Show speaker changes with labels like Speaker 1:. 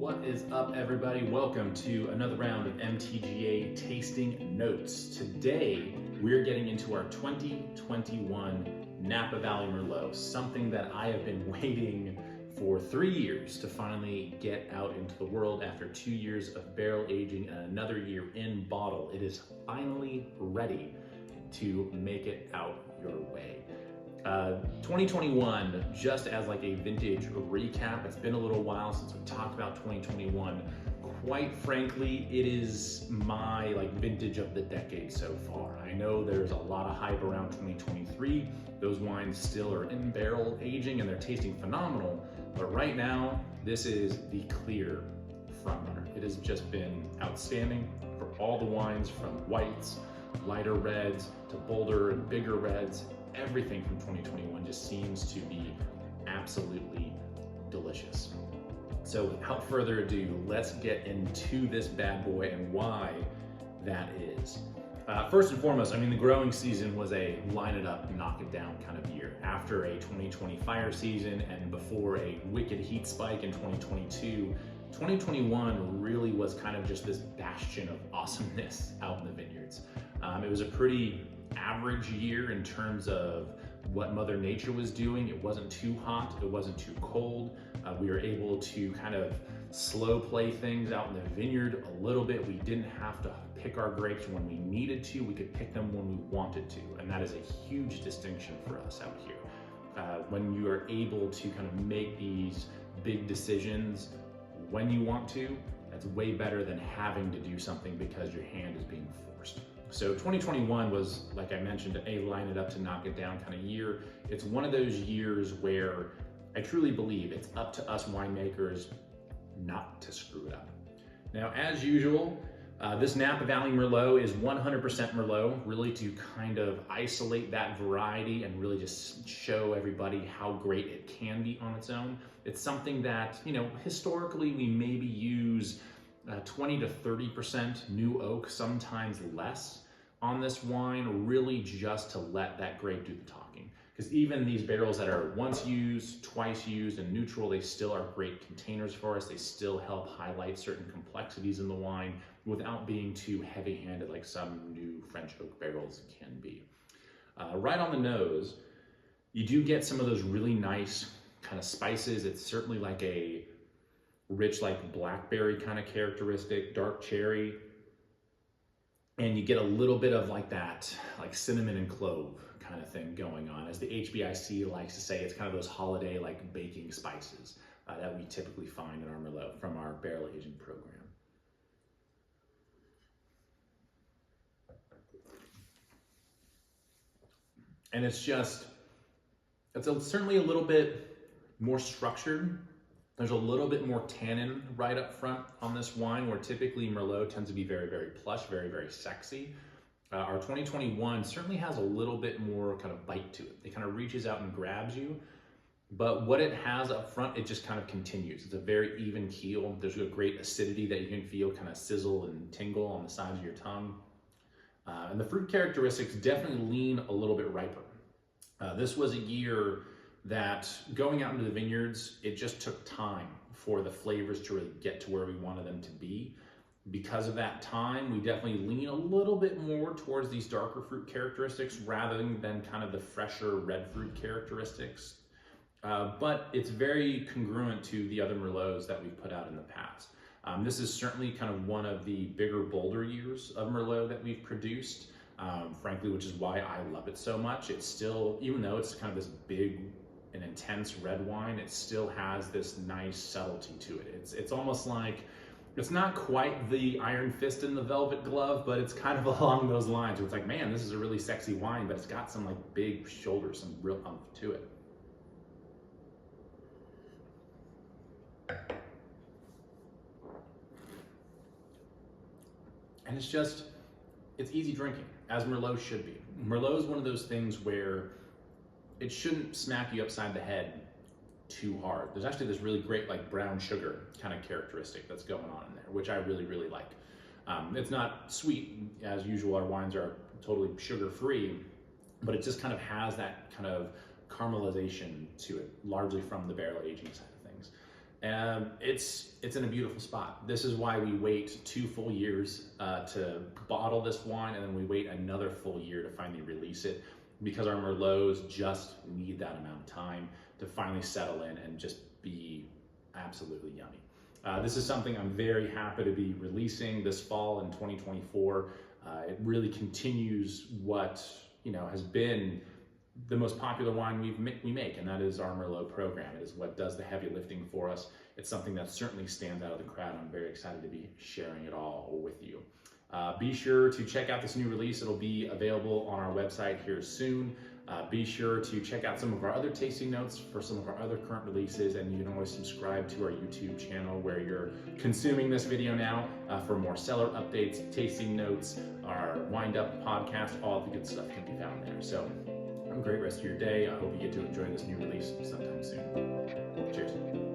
Speaker 1: What is up, everybody? Welcome to another round of MTGA Tasting Notes. Today, we're getting into our 2021 Napa Valley Merlot, something that I have been waiting for 3 years to finally get out into the world after 2 years of barrel aging and another year in bottle. It is finally ready to make it out your way. 2021, just as like a vintage recap, it's been a little while since we talked about 2021. Quite frankly, it is my vintage of the decade so far. I know there's a lot of hype around 2023. Those wines still are in barrel aging and they're tasting phenomenal, but right now, this is the clear frontrunner. It has just been outstanding for all the wines, from whites, lighter reds, to bolder and bigger reds. Everything from 2021 just seems to be absolutely delicious. So without further ado, let's get into this bad boy and why that is. First and foremost, I mean, the growing season was a line it up, knock it down kind of year. After a 2020 fire season and before a wicked heat spike in 2022, 2021 really was kind of just this bastion of awesomeness out in the vineyards. It was a pretty average year in terms of what Mother Nature was doing. It wasn't too hot, it wasn't too cold. We were able to kind of slow play things out in the vineyard a little bit. We didn't have to pick our grapes when we needed to. We could pick them when we wanted to, and that is a huge distinction for us out here. When you are able to kind of make these big decisions when you want to, that's way better than having to do something because your hand is being forced. So 2021 was, like I mentioned, a line it up to knock it down kind of year. It's one of those years where I truly believe it's up to us winemakers not to screw it up. Now, as usual, this Napa Valley Merlot is 100% Merlot, really to kind of isolate that variety and really just show everybody how great it can be on its own. It's something that, historically we maybe use 20 to 30% new oak, sometimes less, on this wine, really just to let that grape do the talking. Because even these barrels that are once used, twice used, and neutral, they still are great containers for us. They still help highlight certain complexities in the wine without being too heavy-handed like some new French oak barrels can be. Right on the nose, you do get some of those really nice kind of spices. It's certainly like a rich, blackberry kind of characteristic, dark cherry. And you get a little bit of that, cinnamon and clove kind of thing going on. As the HBIC likes to say, it's kind of those holiday, baking spices that we typically find in our Merlot from our barrel aging program. And it's certainly a little bit more structured. There's a little bit more tannin right up front on this wine, where typically Merlot tends to be very, very plush, very, very sexy. Our 2021 certainly has a little bit more kind of bite to it. It kind of reaches out and grabs you, but what it has up front, it just kind of continues. It's a very even keel. There's a great acidity that you can feel kind of sizzle and tingle on the sides of your tongue. And the fruit characteristics definitely lean a little bit riper. This was a year that going out into the vineyards, it just took time for the flavors to really get to where we wanted them to be. Because of that time, we definitely lean a little bit more towards these darker fruit characteristics rather than kind of the fresher red fruit characteristics. But it's very congruent to the other Merlots that we've put out in the past. This is certainly kind of one of the bigger, bolder years of Merlot that we've produced, frankly, which is why I love it so much. It's still, even though it's kind of this big and intense red wine, it still has this nice subtlety to it. It's almost like, it's not quite the iron fist in the velvet glove, but it's kind of along those lines. Where it's like, man, this is a really sexy wine, but it's got some big shoulders, some real oomph to it. And it's easy drinking, as Merlot should be. Merlot is one of those things where it shouldn't smack you upside the head too hard. There's actually this really great brown sugar kind of characteristic that's going on in there, which I really, really like. It's not sweet, as usual. Our wines are totally sugar-free, but it just kind of has that kind of caramelization to it, largely from the barrel aging side of things. It's in a beautiful spot. This is why we wait 2 full years to bottle this wine, and then we wait another full year to finally release it, because our Merlots just need that amount of time to finally settle in and just be absolutely yummy. This is something I'm very happy to be releasing this fall in 2024. It really continues what has been the most popular wine we make, and that is our Merlot program. It is what does the heavy lifting for us. It's something that certainly stands out of the crowd. I'm very excited to be sharing it all with you. Be sure to check out this new release. It'll be available on our website here soon. Be sure to check out some of our other tasting notes for some of our other current releases, and you can always subscribe to our YouTube channel where you're consuming this video now for more cellar updates, tasting notes, our wind up podcast. All the good stuff can be found there. So have a great rest of your day. I hope you get to enjoy this new release sometime soon. Cheers.